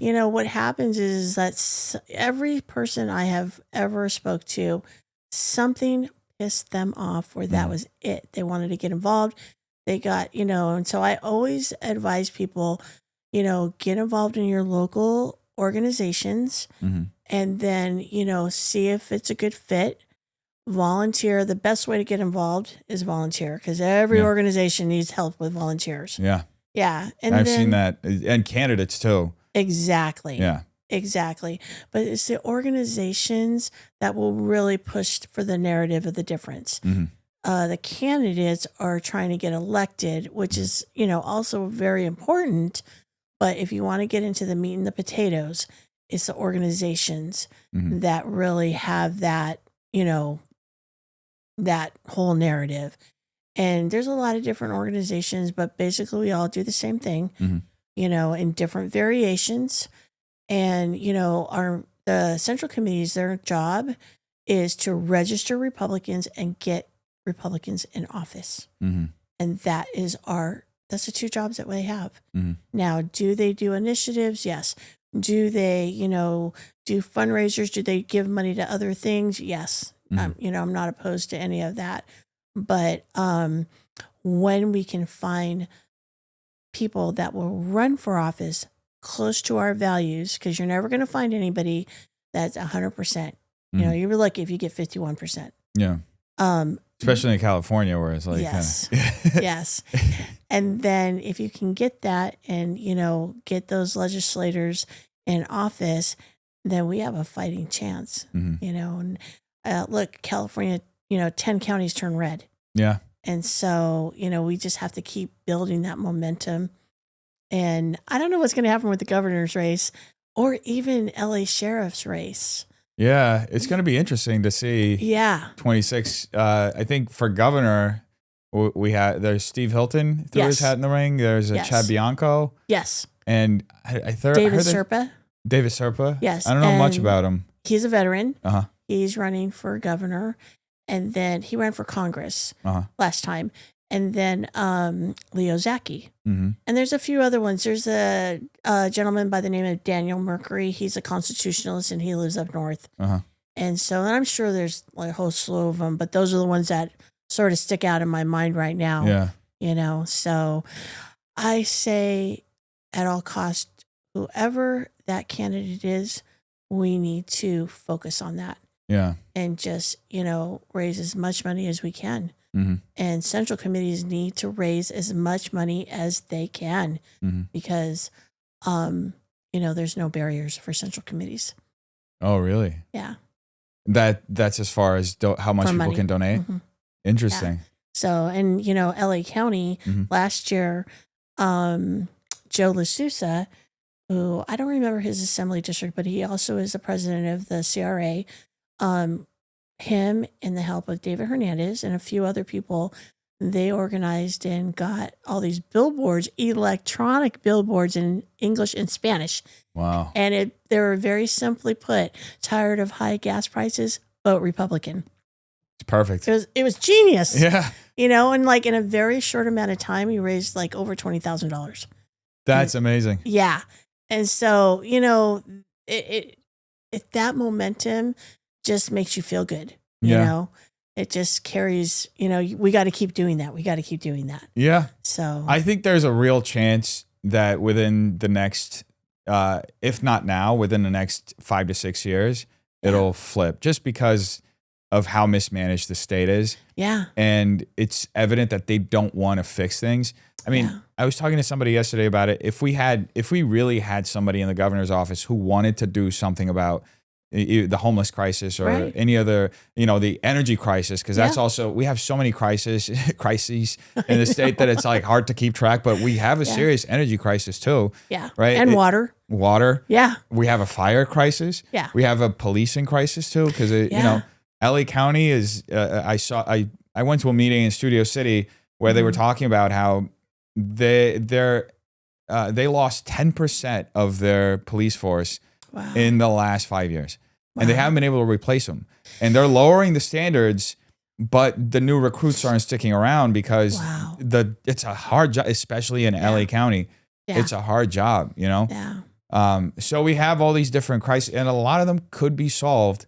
you know, what happens is that every person I have ever spoke to, something pissed them off or that was it. They wanted to get involved. They got, you know, and so I always advise people, you know, get involved in your local organizations and then, you know, see if it's a good fit. Volunteer. The best way to get involved is volunteer because every organization needs help with volunteers. Yeah. Yeah. And I've seen that. And candidates too. Exactly. Yeah. Exactly. But it's the organizations that will really push for the narrative of the difference. The candidates are trying to get elected, which is, you know, also very important. But if you want to get into the meat and the potatoes, it's the organizations that really have that, you know, that whole narrative. And there's a lot of different organizations, but basically we all do the same thing, you know, in different variations. And, you know, the central committees, their job is to register Republicans and get Republicans in office. And that is that's the 2 jobs that we have. Now, do they do initiatives? Yes. Do they, you know, do fundraisers? Do they give money to other things? Yes. You know, I'm not opposed to any of that. But when we can find people that will run for office close to our values, because you're never going to find anybody that's 100%. You know, you're lucky if you get 51%. Yeah. Especially in California where it's like, yes, yes. And then if you can get that and, you know, get those legislators in office, then we have a fighting chance, you know, and look, California, you know, 10 counties turn red. Yeah. And so, you know, we just have to keep building that momentum. And I don't know what's going to happen with the governor's race or even LA sheriff's race. Yeah, it's going to be interesting to see. Yeah. 26. I think for governor, there's Steve Hilton threw his hat in the ring. There's a Chad Bianco. Yes. And David Serpa. David Serpa. Yes. I don't know much about him. He's a veteran. He's running for governor. And then he ran for Congress last time. And then Leo Zaki. And there's a few other ones. There's a gentleman by the name of Daniel Mercury. He's a constitutionalist and he lives up north. And so I'm sure there's like a whole slew of them, but those are the ones that sort of stick out in my mind right now. Yeah. You know, so I say at all costs, whoever that candidate is, we need to focus on that. Yeah. And just, raise as much money as we can. Mm-hmm. And central committees need to raise as much money as they can because, there's no barriers for central committees. Oh, really? Yeah. That's as far as how much people can donate? Mm-hmm. Interesting. Yeah. So, and, LA County last year, Joe LaSousa, who I don't remember his assembly district, but he also is the president of the CRA. Him and the help of David Hernandez and a few other people, they organized and got all these billboards, electronic billboards in English and Spanish. Wow. And they were very simply put, tired of high gas prices, vote Republican. It's perfect. It was genius. Yeah. And like in a very short amount of time, he raised like over $20,000. That's amazing. Yeah. And so, that momentum just makes you feel good. It just carries, we got to keep doing that. We got to keep doing that. Yeah. So I think there's a real chance that within the next, if not now, within the next 5 to 6 years, it'll flip just because of how mismanaged the state is. Yeah. And it's evident that they don't want to fix things. I mean, I was talking to somebody yesterday about it. If we really had somebody in the governor's office who wanted to do something about the homeless crisis or any other, the energy crisis, because that's also, we have so many crises in the state that it's like hard to keep track, but we have a serious energy crisis too. Yeah. Right. And water. Yeah. We have a fire crisis. Yeah. We have a policing crisis too, because LA County is, I went to a meeting in Studio City where they were talking about how they lost 10% of their police force in the last 5 years. And they haven't been able to replace them. And they're lowering the standards, but the new recruits aren't sticking around because it's a hard job, especially in LA County. Yeah. It's a hard job, Yeah. So we have all these different crises, and a lot of them could be solved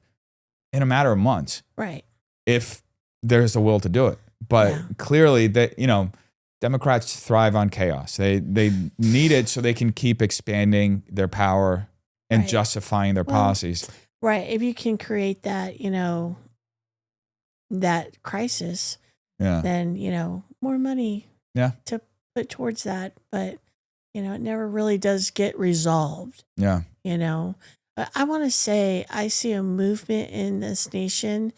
in a matter of months. Right. If there's the will to do it. But clearly that, Democrats thrive on chaos. They need it so they can keep expanding their power and justifying their policies. Right. If you can create that, that crisis, then, more money to put towards that. But, it never really does get resolved. Yeah. But I want to say I see a movement in this nation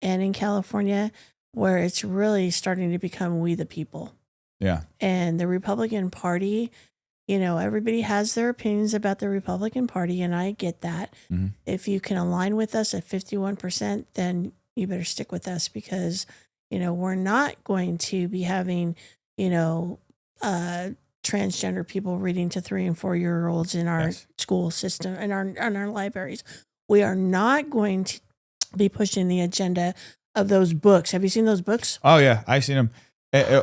and in California where it's really starting to become we the people. Yeah. And the Republican Party, everybody has their opinions about the Republican Party, and I get that. Mm-hmm. If you can align with us at 51%, then you better stick with us because, we're not going to be having, transgender people reading to 3 and 4 year olds in our school system and our libraries. We are not going to be pushing the agenda of those books. Have you seen those books? Oh yeah, I've seen them.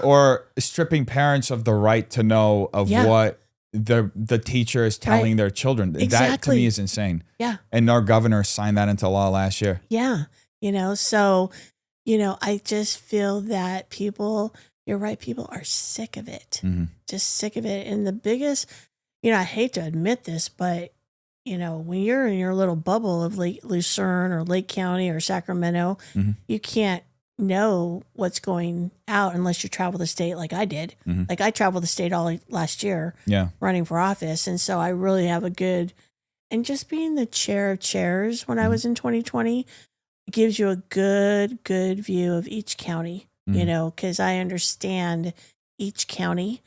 Or stripping parents of the right to know of what the teacher is telling their children. Exactly. That to me is insane. Yeah. And our governor signed that into law last year. Yeah. So, I just feel that people, you're right, people are sick of it. Mm-hmm. Just sick of it. And the biggest, I hate to admit this, but, when you're in your little bubble of Lake Lucerne or Lake County or Sacramento, you can't know what's going out unless you travel the state like I did. Mm-hmm. Like I traveled the state all last year running for office. And so I really have and just being the chair of chairs when I was in 2020 gives you a good view of each county, because I understand each county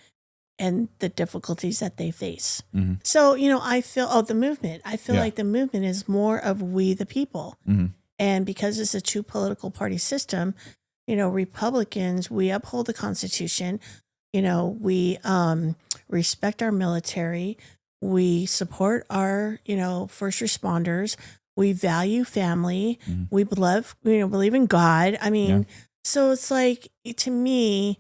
and the difficulties that they face. Mm-hmm. So, I feel, the movement, I feel like the movement is more of we the people. Mm-hmm. And because it's a two political party system, Republicans, we uphold the Constitution. We respect our military. We support our, first responders. We value family. Mm-hmm. We believe in God. I mean, so it's like, to me,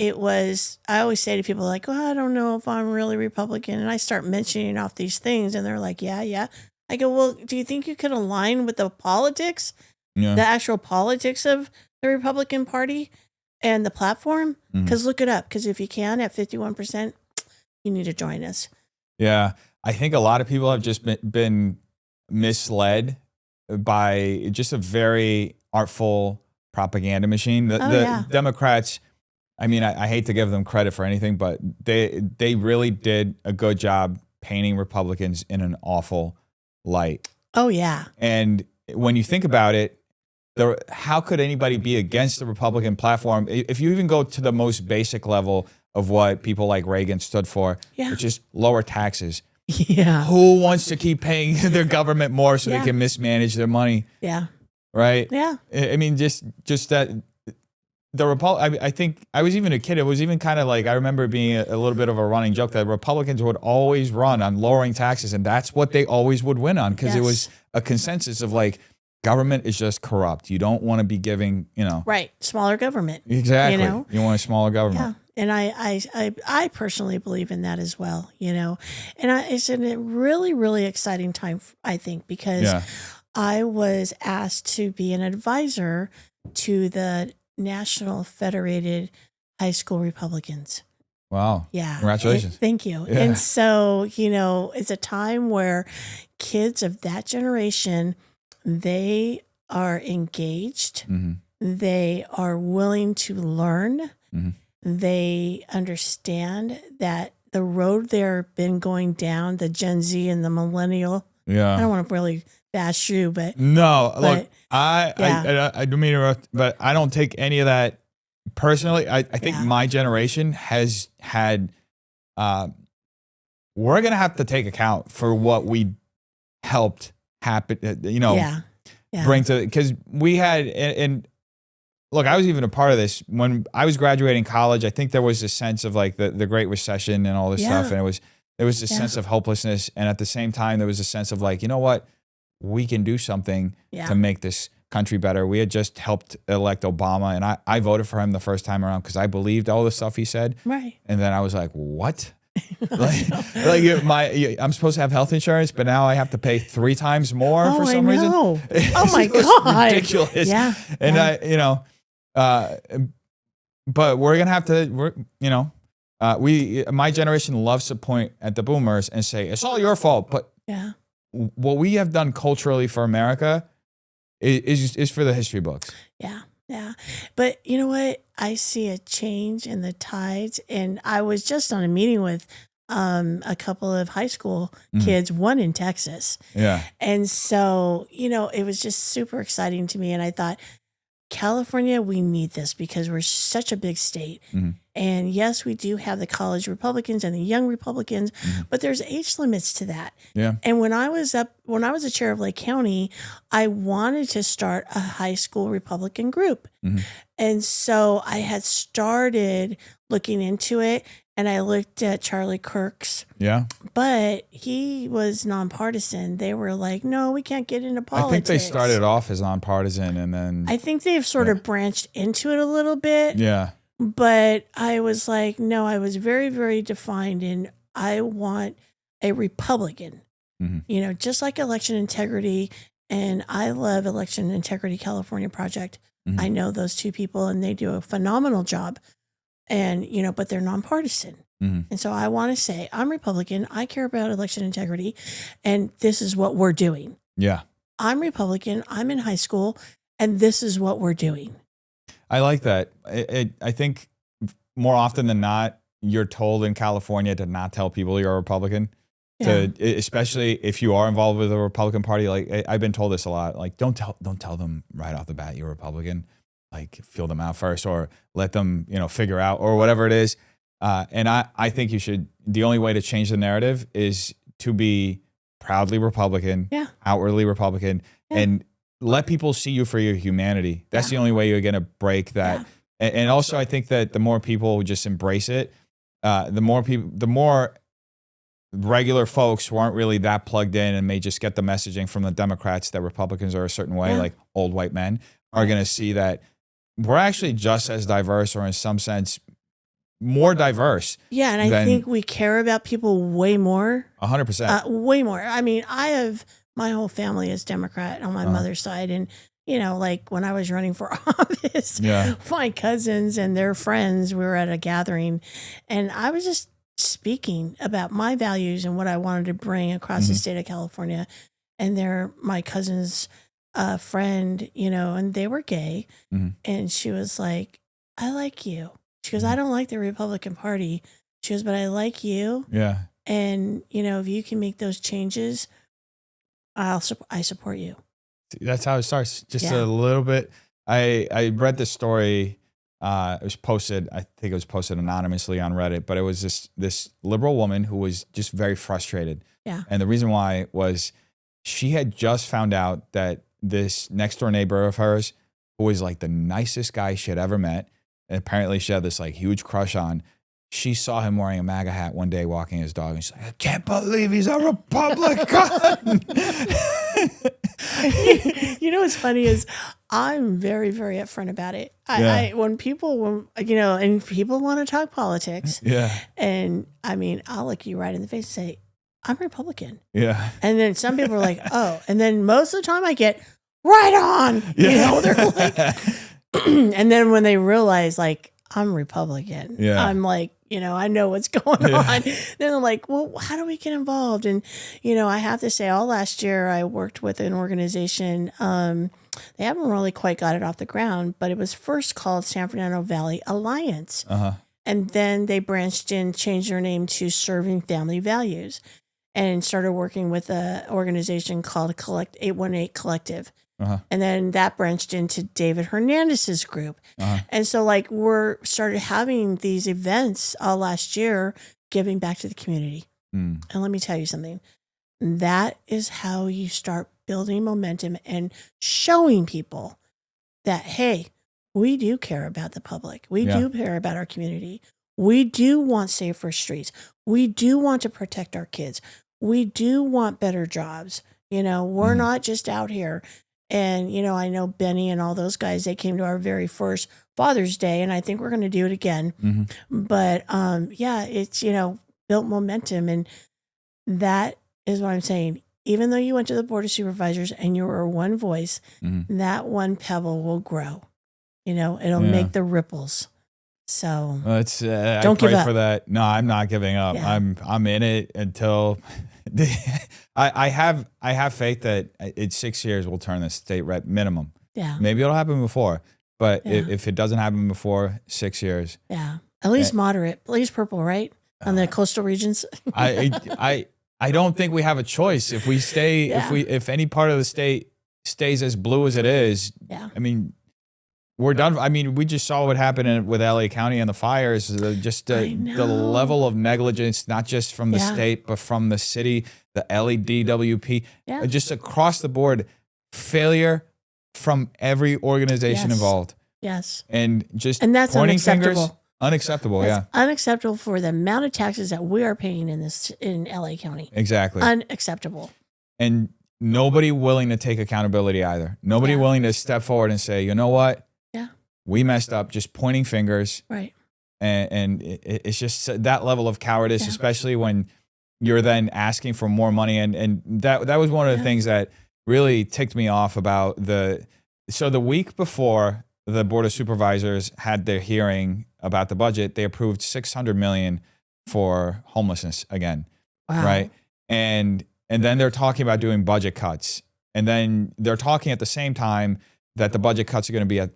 I always say to people like, well, I don't know if I'm really Republican. And I start mentioning off these things and they're like, yeah. I go, well, do you think you could align with the politics, the actual politics of the Republican Party and the platform? Because look it up. Because if you can, at 51%, you need to join us. Yeah. I think a lot of people have just been misled by just a very artful propaganda machine. The Democrats, I mean, I hate to give them credit for anything, but they really did a good job painting Republicans in an awful light. Oh, yeah. And when you think about it, how could anybody be against the Republican platform? If you even go to the most basic level of what people like Reagan stood for, which is lower taxes. Yeah. Who wants to keep paying their government more so they can mismanage their money? Yeah. Right? Yeah. I mean, just that I think I was even a kid. It was even kind of like, I remember being a little bit of a running joke that Republicans would always run on lowering taxes. And that's what they always would win on, because it was a consensus of like, government is just corrupt. You don't want to be giving, Right. Smaller government. Exactly. You want a smaller government. Yeah. And I personally believe in that as well, and it's a really, really exciting time, I think, because I was asked to be an advisor to the National Federated High School Republicans. Wow. Yeah. Congratulations. Thank you. Yeah. And so, it's a time where kids of that generation, they are engaged. Mm-hmm. They are willing to learn. Mm-hmm. They understand that the road they've been going down, the Gen Z and the millennial. Yeah. I don't want to really bash you, but no, look, I don't mean to interrupt, but I don't take any of that personally. I think my generation has had, we're going to have to take account for what we helped happen, bring to, because we had, and look, I was even a part of this when I was graduating college. I think there was a sense of like the Great Recession and all this stuff. And there was a sense of hopelessness. And at the same time, there was a sense of like, you know what, we can do something to make this country better. We had just helped elect Obama, and I voted for him the first time around because I believed all the stuff he said. Right. And then I was like, what? I'm supposed to have health insurance, but now I have to pay 3 times more for some reason. Oh my God. Ridiculous. Yeah. And but we're going to have to, my generation loves to point at the boomers and say, it's all your fault. But what we have done culturally for America is for the history books. Yeah. Yeah. But you know what? I see a change in the tides. And I was just on a meeting with a couple of high school kids, one in Texas. Yeah. And so, it was just super exciting to me. And I thought, California, we need this because we're such a big state. Mm-hmm. And yes, we do have the college Republicans and the young Republicans, but there's age limits to that. Yeah. And when I was a chair of Lake County, I wanted to start a high school Republican group. Mm-hmm. And so I had started looking into it, and I looked at Charlie Kirk's. Yeah. But he was nonpartisan. They were like, no, we can't get into politics. I think they started off as nonpartisan, and then I think they've sort of branched into it a little bit. Yeah. But I was like, no, I was very, very defined in I want a Republican, just like election integrity. And I love Election Integrity California Project. Mm-hmm. I know those 2 people, and they do a phenomenal job. And, but they're nonpartisan. Mm-hmm. And so I want to say, I'm Republican. I care about election integrity. And this is what we're doing. Yeah. I'm Republican. I'm in high school. And this is what we're doing. I like that. I think more often than not, you're told in California to not tell people you're a Republican. Especially if you are involved with the Republican Party. Like I've been told this a lot. Like don't tell them right off the bat you're a Republican. Like feel them out first, or let them figure out, or whatever it is. And I think you should. The only way to change the narrative is to be proudly Republican, outwardly Republican, and let people see you for your humanity. That's the only way you're going to break that. Yeah. And also, I think that the more people just embrace it, the more regular folks who aren't really that plugged in and may just get the messaging from the Democrats that Republicans are a certain way, like old white men, are going to see that we're actually just as diverse, or in some sense, more diverse. Yeah, and I think we care about people way more. 100%. Way more. I mean, my whole family is Democrat on my mother's side. And, like when I was running for office, my cousins and their friends, we were at a gathering, and I was just speaking about my values and what I wanted to bring across the state of California. And they're my cousin's friend, you know, and they were gay. And she was like, I like you. She goes, I don't like the Republican Party. She goes, but I like you. Yeah. And, you know, if you can make those changes, I support you. That's how it starts. Just a little bit. I read the story. It was posted, I think it was posted anonymously on Reddit, but it was this liberal woman who was just very frustrated. Yeah. And the reason why was she had just found out that this next door neighbor of hers, who was like the nicest guy she had ever met, and apparently she had this like huge crush on, she saw him wearing a MAGA hat one day walking his dog, and she's like, I can't believe he's a Republican. You know what's funny is I'm very, very upfront about it. When people, you know, and people want to talk politics. Yeah. And I mean, I'll look you right in the face and say, I'm Republican. Yeah. And then some people are like, oh, and then most of the time I get right on. Yeah. You know, they're like, and then when they realize like I'm Republican, I'm like, you know, I know what's going on. Then they're like, well, how do we get involved? And, you know, I have to say all last year I worked with an organization. They haven't really quite got it off the ground, but it was first called San Fernando Valley Alliance. And then they branched in, changed their name to Serving Family Values, and started working with an organization called 818 Collective. And then that branched into David Hernandez's group. And so like started having these events all last year, giving back to the community. And let me tell you something. That is how you start building momentum and showing people that, hey, we do care about the public. We do care about our community. We do want safer streets. We do want to protect our kids. We do want better jobs. You know, we're not just out here. And, you know, I know Benny and all those guys, they came to our very first Father's Day, and I think we're going to do it again. But, yeah, it's, you know, built momentum. And that is what I'm saying. Even though you went to the Board of Supervisors and you were one voice, that one pebble will grow. You know, it'll make the ripples. So don't give up for that. No, I'm not giving up. Yeah. I'm in it until I have faith that it's 6 years we'll turn the state rep minimum. Yeah. Maybe it'll happen before, but if it doesn't happen before 6 years. Yeah. At least moderate, at least purple, right? On the coastal regions. I don't think we have a choice if we stay, if any part of the state stays as blue as it is. Yeah. I mean, we're done. I mean, we just saw what happened with LA County and the fires. Just the level of negligence, not just from the state, but from the city, the LEDWP, just across the board, failure from every organization involved. Yes. And that's pointing unacceptable. Fingers. Unacceptable. That's unacceptable for the amount of taxes that we are paying in LA County. Exactly. Unacceptable. And nobody willing to take accountability either. Nobody willing to step forward and say, you know what? We messed up, just pointing fingers. Right. And it's just that level of cowardice, especially when you're then asking for more money. And that was one of the things that really ticked me off about the week before the Board of Supervisors had their hearing about the budget, they approved $600 million for homelessness again. Wow. Right. And then they're talking about doing budget cuts. And then they're talking at the same time that the budget cuts are going to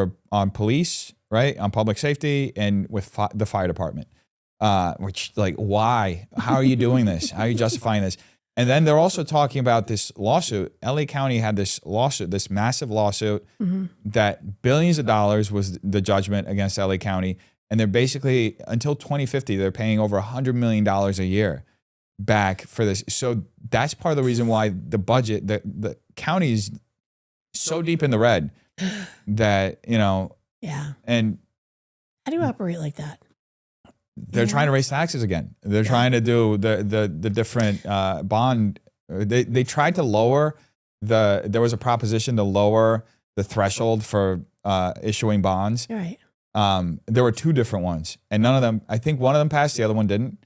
be on police, right, on public safety, and with the fire department. Which, like, why? How are you doing this? How are you justifying this? And then they're also talking about this lawsuit. LA County had this lawsuit, this massive lawsuit, that billions of dollars was the judgment against LA County, and they're basically until 2050 they're paying over $100 million a year back for this. So that's part of the reason why the budget, the county is so deep in the red that, you know. Yeah. And how do you operate like that? They're trying to raise taxes again. They're trying to do the different bond. They tried to lower there was a proposition to lower the threshold for issuing bonds. Right. There were two different ones, and none of them, I think one of them passed, the other one didn't.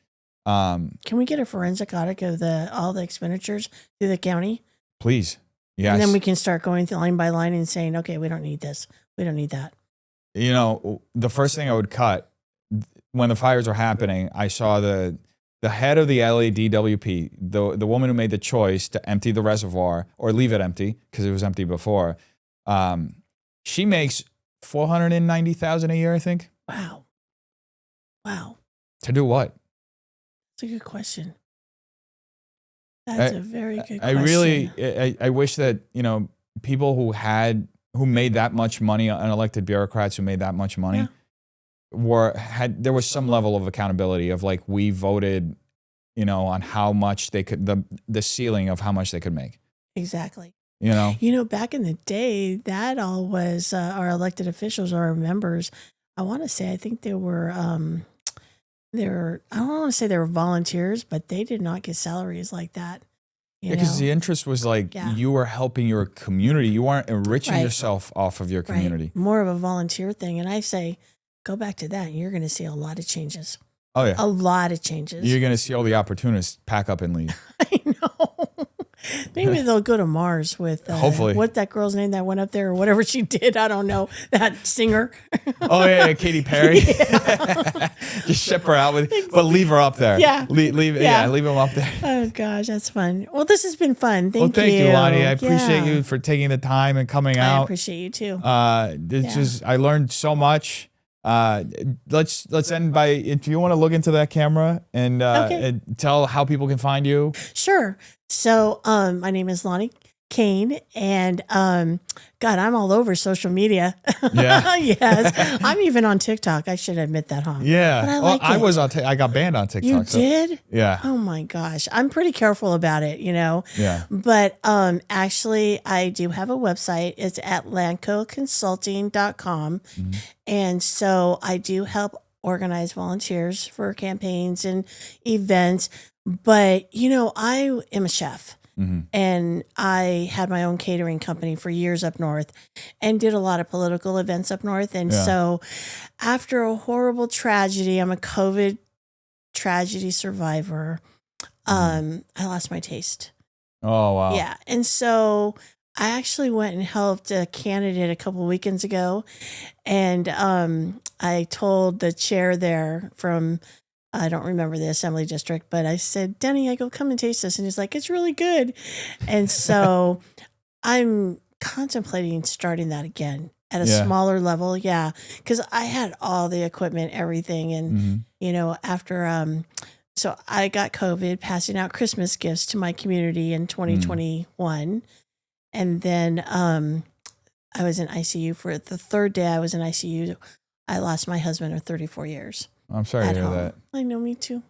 Can we get a forensic audit of all the expenditures through the county? Please. Yes. And then we can start going through line by line and saying, okay, we don't need this. We don't need that. You know, the first thing I would cut, when the fires were happening, I saw the head of the LADWP, the woman who made the choice to empty the reservoir or leave it empty because it was empty before. She makes $490,000 a year, I think. Wow. To do what? That's a good question. That's a very good question. I wish that, people who made that much money, unelected bureaucrats who made that much money, there was some level of accountability of like, we voted, on how much they could, the ceiling of how much they could make. Exactly. Back in the day, that all was our elected officials or our members. I want to say, I think they were, I don't want to say they were volunteers, but they did not get salaries like that. Because the interest was like, you were helping your community. You weren't enriching yourself off of your community. Right. More of a volunteer thing. And I say, go back to that and you're going to see a lot of changes. Oh, yeah. A lot of changes. You're going to see all the opportunists pack up and leave. I know. Maybe they'll go to Mars with hopefully. What that girl's name that went up there or whatever she did. I don't know. That singer. Oh, yeah, Katy Perry. Just ship her out but leave her up there. Yeah. Leave them up there. Oh, gosh, that's fun. Well, this has been fun. Thank you, Lani. I appreciate you for taking the time and coming out. I appreciate you too. I learned so much. Let's end by, if you want to look into that camera and tell how people can find you. Sure. So, my name is Lani Kane, and God, I'm all over social media. Yeah. Yes, I'm even on TikTok. I should admit that, huh? Yeah. But I was on. I got banned on TikTok. You did? Yeah. Oh my gosh, I'm pretty careful about it, Yeah. But actually, I do have a website. It's at lancoconsulting.com, and so I do help organize volunteers for campaigns and events. But I am a chef. And I had my own catering company for years up north and did a lot of political events up north. And so after a horrible tragedy, I'm a COVID tragedy survivor. I lost my taste. Oh, wow. Yeah. And so I actually went and helped a candidate a couple of weekends ago. And I told the chair there from, I don't remember the assembly district, but I said, Denny, I go, come and taste this. And he's like, it's really good. And so I'm contemplating starting that again at a smaller level. Yeah. Because I had all the equipment, everything. And, after, so I got COVID, passing out Christmas gifts to my community in 2021. And then I was in ICU for the third day I was in ICU. I lost my husband of 34 years. I'm sorry to hear that. I know, me too.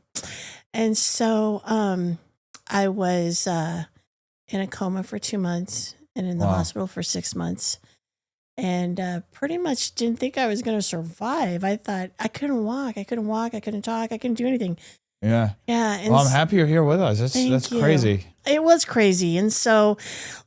And so I was in a coma for 2 months and in the hospital for 6 months. And pretty much didn't think I was going to survive. I thought I couldn't walk. I couldn't talk. I couldn't do anything. Yeah. Yeah. And well, I'm happy you're here with us. That's crazy. It was crazy. And so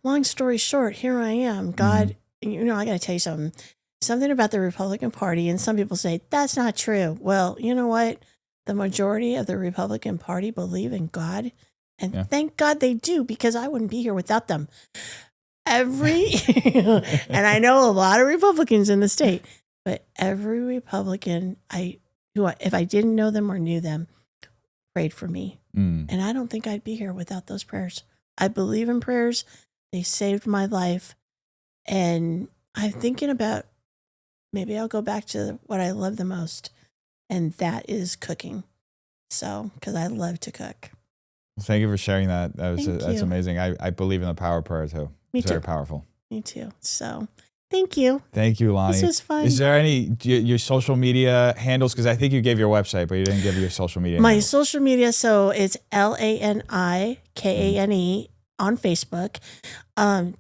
long story short, here I am. God, I got to tell you something about the Republican Party. And some people say, that's not true. Well, you know what? The majority of the Republican Party believe in God. And thank God they do, because I wouldn't be here without them. And I know a lot of Republicans in the state, but every Republican if I didn't know them or knew them, prayed for me. And I don't think I'd be here without those prayers. I believe in prayers. They saved my life. And I'm thinking about maybe I'll go back to what I love the most, and that is cooking. So, because I love to cook. Thank you for sharing that. That's amazing. I believe in the power of prayer too. Me too. Very powerful. Me too. So, thank you. Thank you, Lani. This was fun. Is there your social media handles? Because I think you gave your website, but you didn't give your social media. My handles. social media, so it's LANIKANE on Facebook.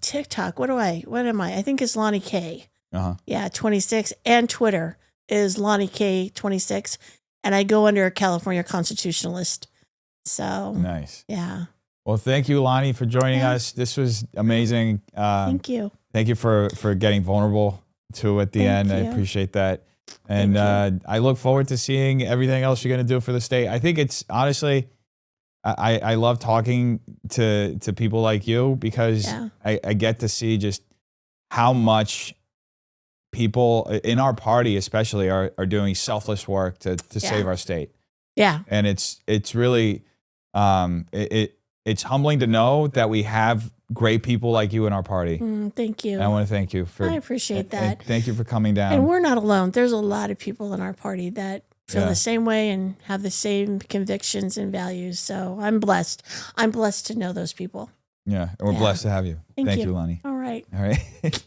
TikTok, what am I? I think it's Lani K. Yeah, 26. And Twitter is Lani K 26. And I go under a California constitutionalist. So nice. Yeah. Well, thank you, Lani, for joining us. This was amazing. Thank you. Thank you for getting vulnerable too at the end. I appreciate that. And I look forward to seeing everything else you're going to do for the state. I think it's honestly, I love talking to people like you, because I get to see just how much people in our party, especially, are doing selfless work to save our state. Yeah. And it's really it's humbling to know that we have great people like you in our party. Thank you. And I want to thank you for. I appreciate that. Thank you for coming down. And we're not alone. There's a lot of people in our party that feel the same way and have the same convictions and values. So I'm blessed. I'm blessed to know those people. Yeah, and we're blessed to have you. Thank you, Lani. All right. All right.